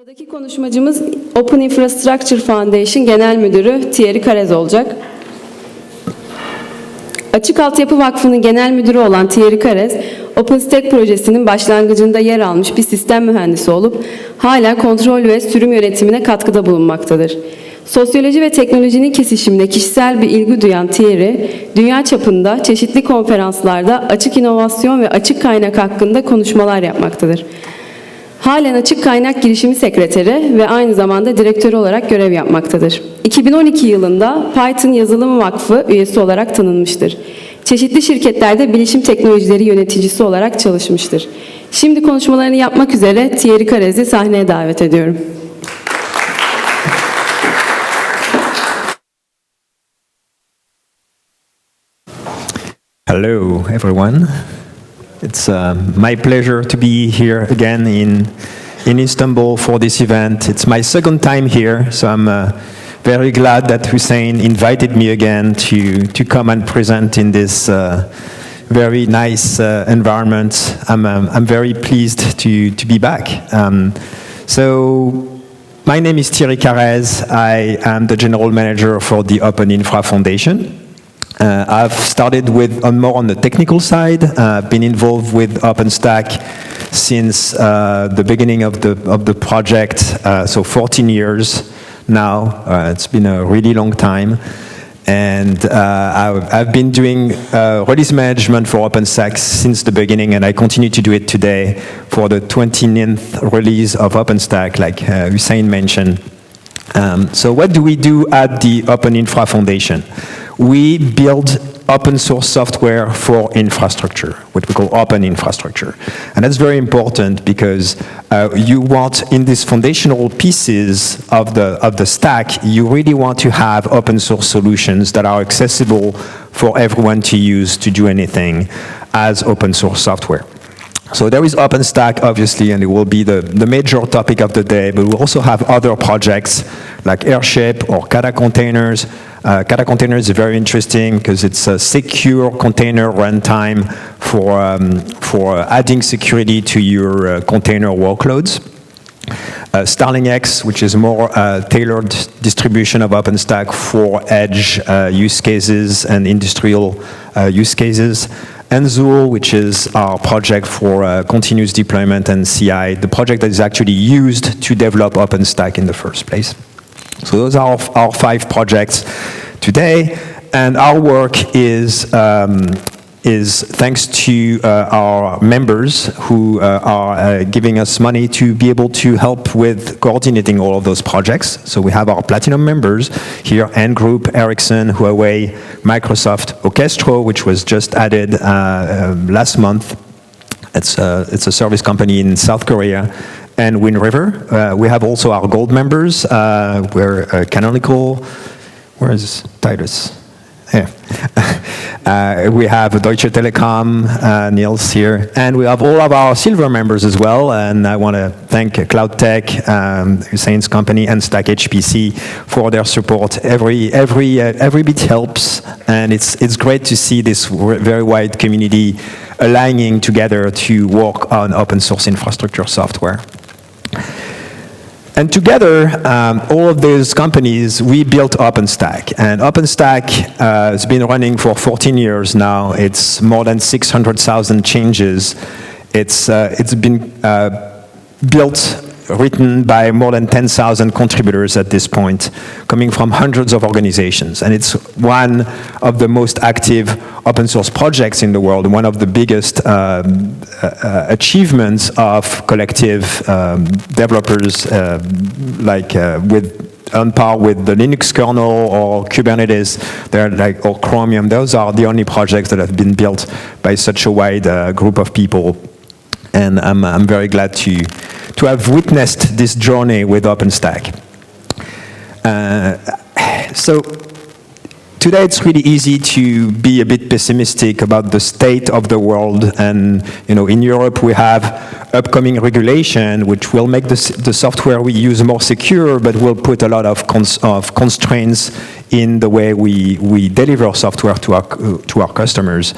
Sıradaki konuşmacımız OpenInfra Foundation Genel Müdürü Thierry Carrez olacak. Açık Altyapı Vakfı'nın genel müdürü olan Thierry Carrez, OpenStack projesinin başlangıcında yer almış bir sistem mühendisi olup hala kontrol ve sürüm yönetimine katkıda bulunmaktadır. Sosyoloji ve teknolojinin kesişimine kişisel bir ilgi duyan Thierry, dünya çapında çeşitli konferanslarda açık inovasyon ve açık kaynak hakkında konuşmalar yapmaktadır. Halen Açık Kaynak Girişimi Sekreteri ve aynı zamanda direktör olarak görev yapmaktadır. 2012 yılında Python Yazılım Vakfı üyesi olarak tanınmıştır. Çeşitli şirketlerde bilişim teknolojileri yöneticisi olarak çalışmıştır. Şimdi konuşmalarını yapmak üzere Thierry Carrez'i sahneye davet ediyorum. Hello, everyone. It's my pleasure to be here again in Istanbul for this event. It's my second time here, so I'm very glad that Hussein invited me again to come and present in this very nice environment. I'm very pleased to be back. So my name is Thierry Carrez. I am the general manager for the OpenInfra Foundation. I've started with more on the technical side. I've been involved with OpenStack since the beginning of the project, so 14 years now. It's been a really long time. And I've been doing release management for OpenStack since the beginning, and I continue to do it today for the 29th release of OpenStack, like Hussein mentioned. So what do we do at the OpenInfra Foundation? We build open source software for infrastructure, what we call open infrastructure. And that's very important because you want, in these foundational pieces of the stack, you really want to have open source solutions that are accessible for everyone to use to do anything as open source software. So there is OpenStack, obviously, and it will be the major topic of the day, but we also have other projects like Airship or Kata containers. Kata containers is very interesting because it's a secure container runtime for adding security to your container workloads. Starling X, which is more tailored distribution of OpenStack for edge use cases and industrial use cases. And Zool, which is our project for continuous deployment and CI, the project that is actually used to develop OpenStack in the first place. So those are our 5 projects today, and our work is thanks to our members who are giving us money to be able to help with coordinating all of those projects. So we have our platinum members here, N Group, Ericsson, Huawei, Microsoft, Orchestro, which was just added last month. It's a service company in South Korea, and Wind River. We have also our gold members. We're Canonical. Where is Titus? Here. We have Deutsche Telekom, Niels here, and we have all of our silver members as well. And I want to thank CloudTech, Hussein's company, and Stack HPC for their support. Every bit helps, and it's great to see this very wide community aligning together to work on open source infrastructure software. And together, all of those companies, we built OpenStack. And OpenStack has been running for 14 years now. It's more than 600,000 changes. It's been built, written by more than 10,000 contributors at this point, coming from hundreds of organizations. And it's one of the most active open source projects in the world, one of the biggest achievements of collective developers, on par with the Linux kernel or Kubernetes, or Chromium. Those are the only projects that have been built by such a wide group of people. And I'm very glad to have witnessed this journey with OpenStack. So today it's really easy to be a bit pessimistic about the state of the world. And in Europe we have upcoming regulation, which will make the software we use more secure, but will put a lot of constraints in the way we deliver software to our customers.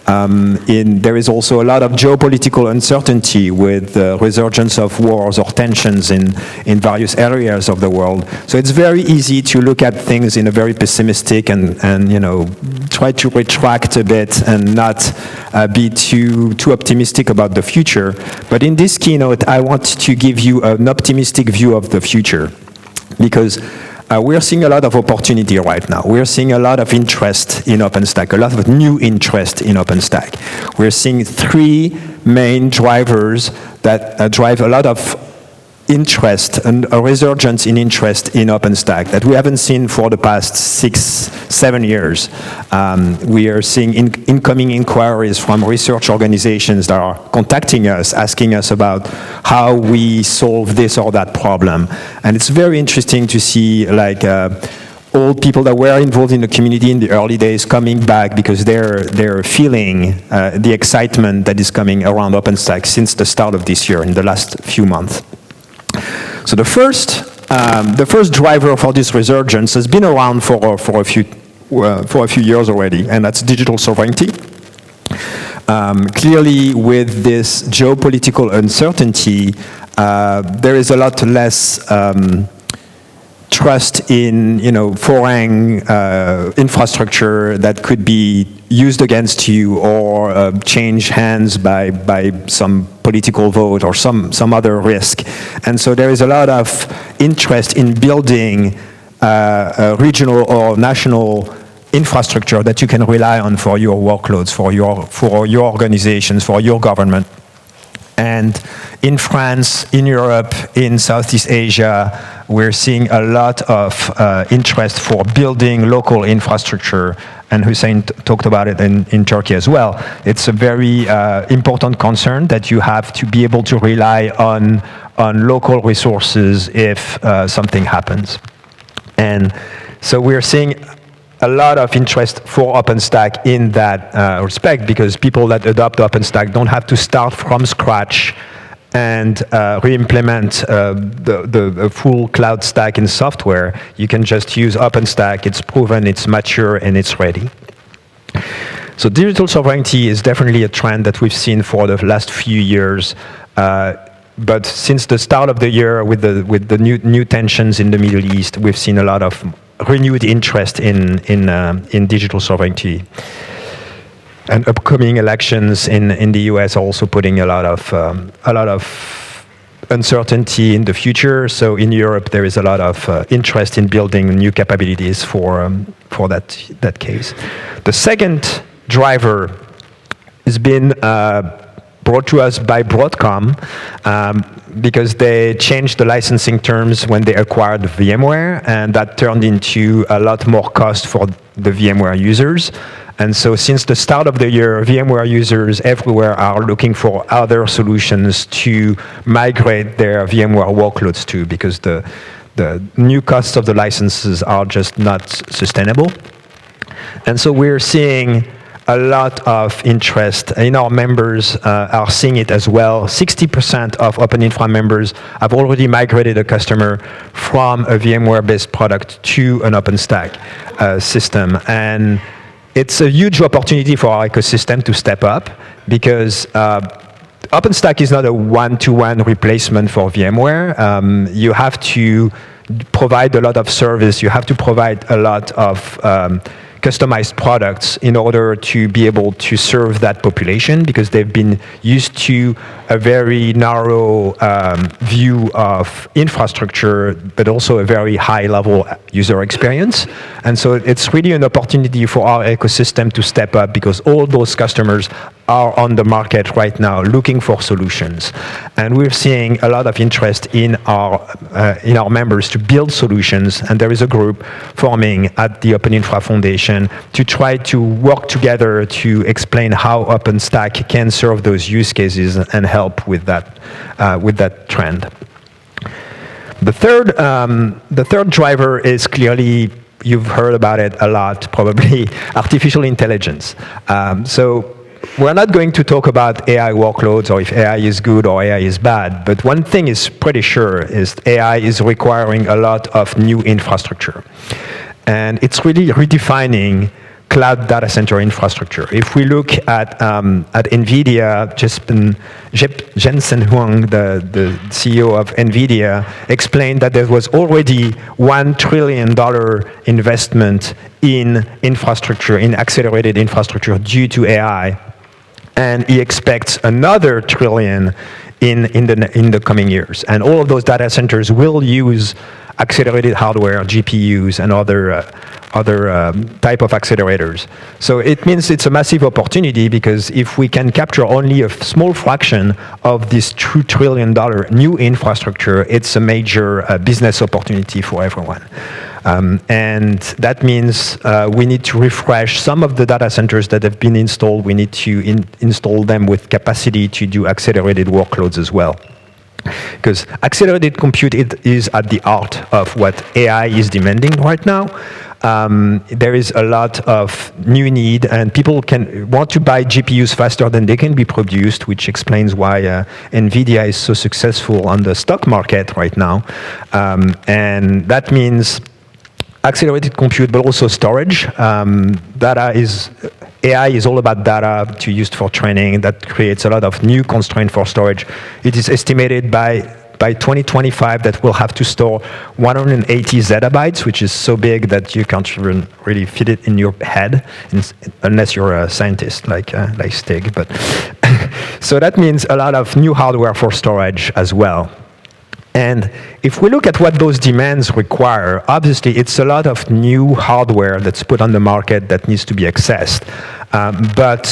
There is also a lot of geopolitical uncertainty with the resurgence of wars or tensions in various areas of the world. So it's very easy to look at things in a very pessimistic and try to retract a bit and not be too optimistic about the future. But in this keynote, I want to give you an optimistic view of the future, because we're seeing a lot of opportunity right now. We're seeing a lot of interest in OpenStack, a lot of new interest in OpenStack. We're seeing three main drivers that drive a lot of interest and a resurgence in interest in OpenStack that we haven't seen for the past 6-7 years. We are seeing incoming inquiries from research organizations that are contacting us, asking us about how we solve this or that problem. And it's very interesting to see all people that were involved in the community in the early days coming back because they're feeling the excitement that is coming around OpenStack since the start of this year, in the last few months. So the first driver for this resurgence has been around for a few years already, and that's digital sovereignty. Clearly, with this geopolitical uncertainty, there is a lot less trust in foreign infrastructure that could be used against you or change hands by some political vote or some other risk. And so there is a lot of interest in building a regional or national infrastructure that you can rely on for your workloads, for your organizations, for your government. And in France, in Europe, in Southeast Asia, we're seeing a lot of interest for building local infrastructure, and Hussein talked about it in Turkey as well. It's a very important concern that you have to be able to rely on local resources if something happens. And so we're seeing a lot of interest for OpenStack in that respect, because people that adopt OpenStack don't have to start from scratch and re-implement the full cloud stack in software. You can just use OpenStack. It's proven, it's mature, and it's ready. So digital sovereignty is definitely a trend that we've seen for the last few years. But since the start of the year, with the new tensions in the Middle East, we've seen a lot of renewed interest in digital sovereignty. And upcoming elections in the US are also putting a lot of uncertainty in the future. So in Europe, there is a lot of interest in building new capabilities for that case. The second driver has been brought to us by Broadcom, because they changed the licensing terms when they acquired VMware, and that turned into a lot more cost for the VMware users. And so since the start of the year, VMware users everywhere are looking for other solutions to migrate their VMware workloads to, because the new costs of the licenses are just not sustainable. And so we're seeing a lot of interest in our members, are seeing it as well. 60% of OpenInfra members have already migrated a customer from a VMware-based product to an OpenStack system. And it's a huge opportunity for our ecosystem to step up, because OpenStack is not a one-to-one replacement for VMware. You have to provide a lot of service. You have to provide a lot of customized products in order to be able to serve that population, because they've been used to a very narrow view of infrastructure, but also a very high-level user experience. And so it's really an opportunity for our ecosystem to step up, because all those customers are on the market right now looking for solutions. And we're seeing a lot of interest in our members to build solutions, and there is a group forming at the OpenInfra Foundation to try to work together to explain how OpenStack can serve those use cases and help with that trend. The third driver is clearly, you've heard about it a lot, probably, artificial intelligence. So we're not going to talk about AI workloads or if AI is good or AI is bad, but one thing is pretty sure is AI is requiring a lot of new infrastructure. And it's really redefining cloud data center infrastructure. If we look at NVIDIA, Jensen Huang, the CEO of NVIDIA, explained that there was already $1 trillion investment in infrastructure, in accelerated infrastructure due to AI. And he expects another $1 trillion in the coming years. And all of those data centers will use accelerated hardware, GPUs, and other type of accelerators. So it means it's a massive opportunity, because if we can capture only a small fraction of this $2 trillion new infrastructure, it's a major business opportunity for everyone. And that means we need to refresh some of the data centers that have been installed. We need to install them with capacity to do accelerated workloads as well. Because accelerated compute is at the heart of what AI is demanding right now. There is a lot of new need, and people can want to buy GPUs faster than they can be produced, which explains why NVIDIA is so successful on the stock market right now. And that means accelerated compute, but also storage. AI is all about data to use for training. That creates a lot of new constraint for storage. It is estimated by 2025 that we'll have to store 180 zettabytes, which is so big that you can't even really fit it in your head, unless you're a scientist like Stig. But so that means a lot of new hardware for storage as well. And if we look at what those demands require, obviously it's a lot of new hardware that's put on the market that needs to be accessed. But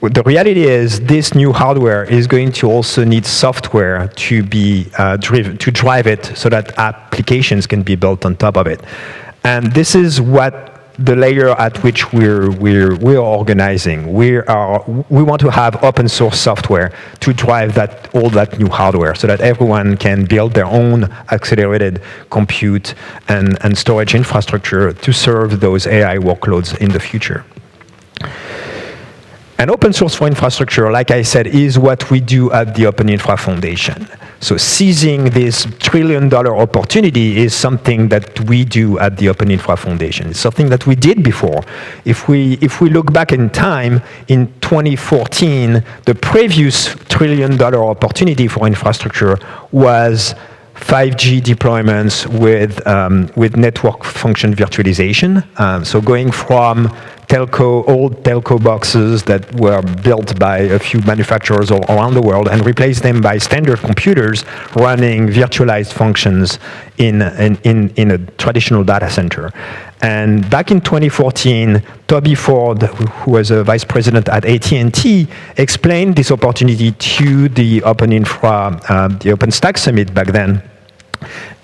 the reality is this new hardware is going to also need software to be to drive it, so that applications can be built on top of it. And this is what the layer at which we're organizing. We want to have open source software to drive all that new hardware, so that everyone can build their own accelerated compute and storage infrastructure to serve those AI workloads in the future. And open source for infrastructure, like I said, is what we do at the OpenInfra Foundation. So seizing this $1 trillion opportunity is something that we do at the OpenInfra Foundation. It's something that we did before. If we look back in time, in 2014, the previous $1 trillion opportunity for infrastructure was 5G deployments with network function virtualization. So going from old telco boxes that were built by a few manufacturers all around the world, and replace them by standard computers running virtualized functions in a traditional data center. And back in 2014, Toby Ford, who was a vice president at AT&T, explained this opportunity to the OpenInfra, the OpenStack Summit back then,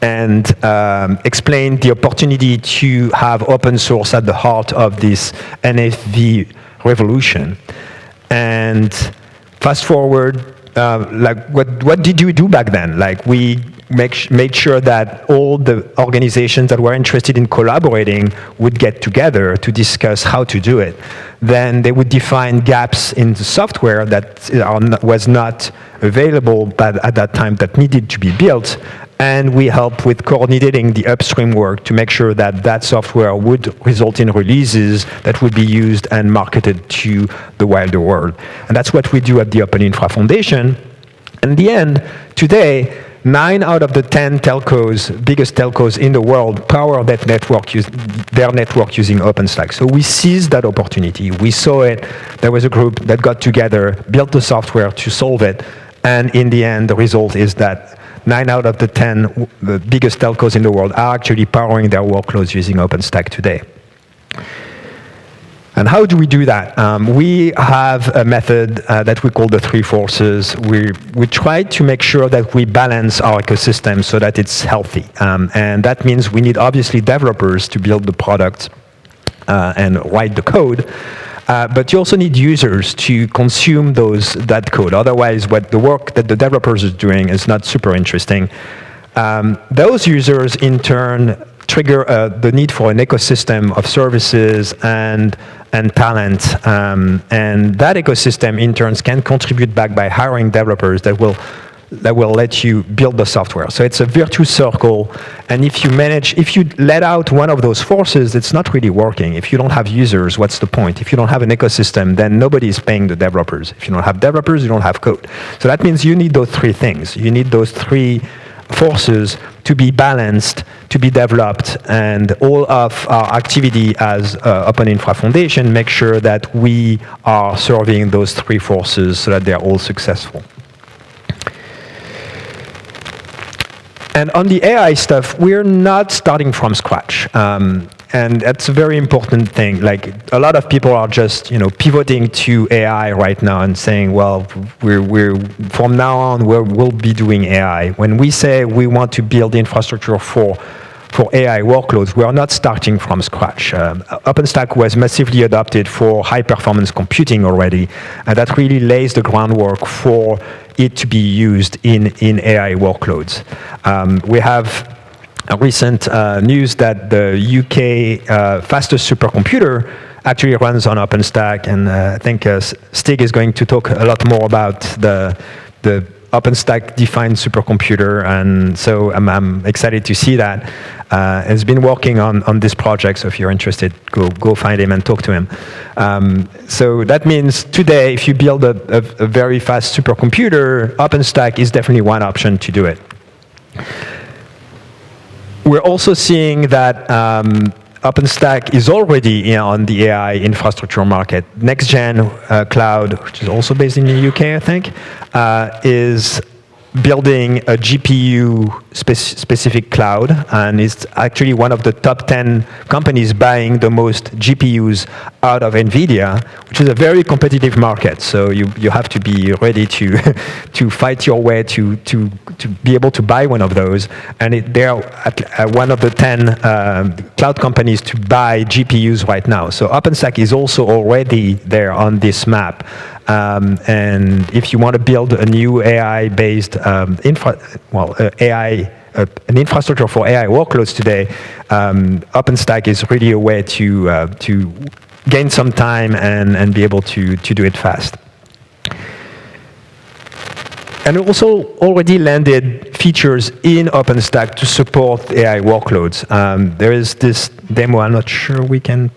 and explained the opportunity to have open source at the heart of this NFV revolution. And fast forward, what did we do back then? We made sure that all the organizations that were interested in collaborating would get together to discuss how to do it. Then they would define gaps in the software that was not available at that time, that needed to be built. And we help with coordinating the upstream work to make sure that that software would result in releases that would be used and marketed to the wider world. And that's what we do at the OpenInfra Foundation. In the end, today, 9 out of the 10 telcos, biggest telcos in the world, power their network using OpenStack. So we seized that opportunity. We saw it. There was a group that got together, built the software to solve it. And in the end, the result is that 9 out of the 10 the biggest telcos in the world are actually powering their workloads using OpenStack today. And how do we do that? We have a method that we call the 3 forces. We try to make sure that we balance our ecosystem so that it's healthy. And that means we need, obviously, developers to build the product and write the code. But you also need users to consume that code. Otherwise, the work that the developers are doing is not super interesting. Those users, in turn, trigger the need for an ecosystem of services and talent, and that ecosystem in turn can contribute back by hiring developers that will let you build the software. So it's a virtuous circle, and if you let out one of those forces, it's not really working. If you don't have users, what's the point? If you don't have an ecosystem, then nobody is paying the developers. If you don't have developers, you don't have code. So that means you need those three things. You need those three forces to be balanced, to be developed, and all of our activity as OpenInfra Foundation make sure that we are serving those three forces so that they're all successful. And on the AI stuff, we're not starting from scratch. And that's a very important thing. Like, a lot of people are just, pivoting to AI right now and saying, well, we're from now on, we'll be doing AI. When we say we want to build infrastructure for AI workloads, we are not starting from scratch. OpenStack was massively adopted for high-performance computing already, and that really lays the groundwork for it to be used in AI workloads. We have a recent news that the UK fastest supercomputer actually runs on OpenStack, and I think Stig is going to talk a lot more about the OpenStack defined supercomputer, and so I'm excited to see that. He's been working on this project, so if you're interested, go find him and talk to him. So that means today, if you build a very fast supercomputer, OpenStack is definitely one option to do it. We're also seeing that OpenStack is already on the AI infrastructure market. Next-gen Cloud, which is also based in the UK, I think, is building a GPU-specific cloud, and is actually one of the top 10 companies buying the most GPUs out of NVIDIA, which is a very competitive market. So you have to be ready to fight your way to be able to buy one of those. And they're one of the 10 cloud companies to buy GPUs right now. So OpenStack is also already there on this map. And if you want to build a new AI-based an infrastructure for AI workloads today, OpenStack is really a way to gain some time and be able to do it fast. And also already landed features in OpenStack to support AI workloads. There is this demo. I'm not sure we can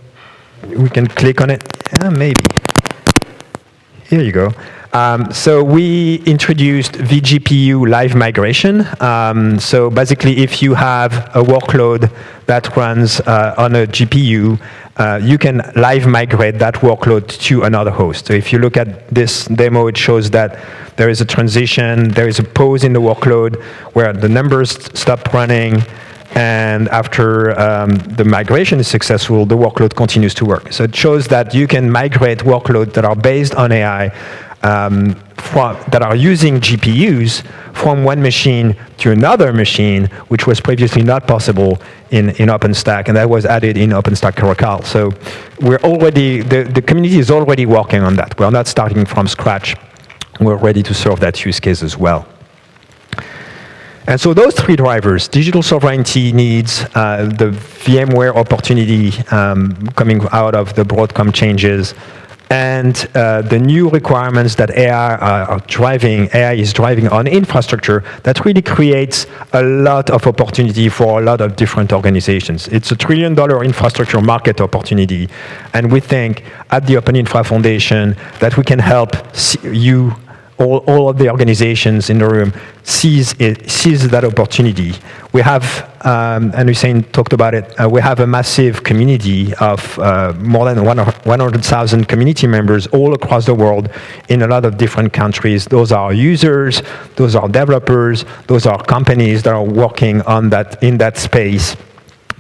click on it. Yeah, maybe. Here you go. So we introduced vGPU live migration. So basically, if you have a workload that runs on a GPU, you can live migrate that workload to another host. So if you look at this demo, it shows that there is a transition, there is a pause in the workload where the numbers stop running, and after the migration is successful, the workload continues to work. So it shows that you can migrate workloads that are based on AI, that are using GPUs, from one machine to another machine, which was previously not possible in OpenStack, and that was added in OpenStack Caracal. So we're already, the community is already working on that. We're not starting from scratch. We're ready to serve that use case as well. And so those three drivers, digital sovereignty needs, the VMware opportunity coming out of the Broadcom changes, and the new requirements that AI is driving on infrastructure, that really creates a lot of opportunity for a lot of different organizations. It's $1 trillion infrastructure market opportunity, and we think at the OpenInfra Foundation that we can help you, all of the organizations in the room, seize that opportunity. We have, and Hussein talked about it, we have a massive community of more than 100,000 community members all across the world in a lot of different countries. Those are users, those are developers, those are companies that are working on that, in that space.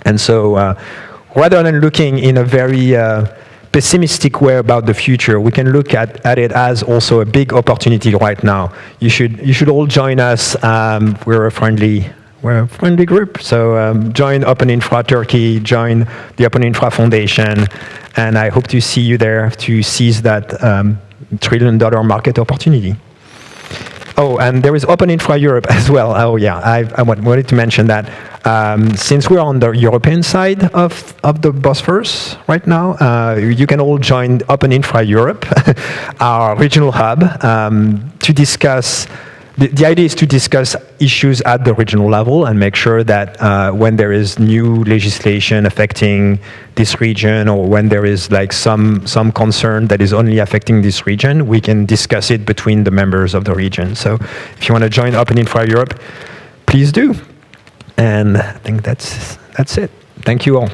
And so rather than looking in a very pessimistic way about the future, we can look at it as also a big opportunity right now. You should all join us. We're a friendly group. So join OpenInfra Turkey, join the OpenInfra Foundation, and I hope to see you there to seize that $1 trillion market opportunity. Oh, and there is OpenInfra Europe as well. Oh yeah, I wanted to mention that. Since we're on the European side of the Bosphorus right now, you can all join OpenInfra Europe, our regional hub, to discuss. The idea is to discuss issues at the regional level and make sure that when there is new legislation affecting this region, or when there is like some concern that is only affecting this region, we can discuss it between the members of the region. So if you want to join OpenInfra Europe, please do. And I think that's it. Thank you all.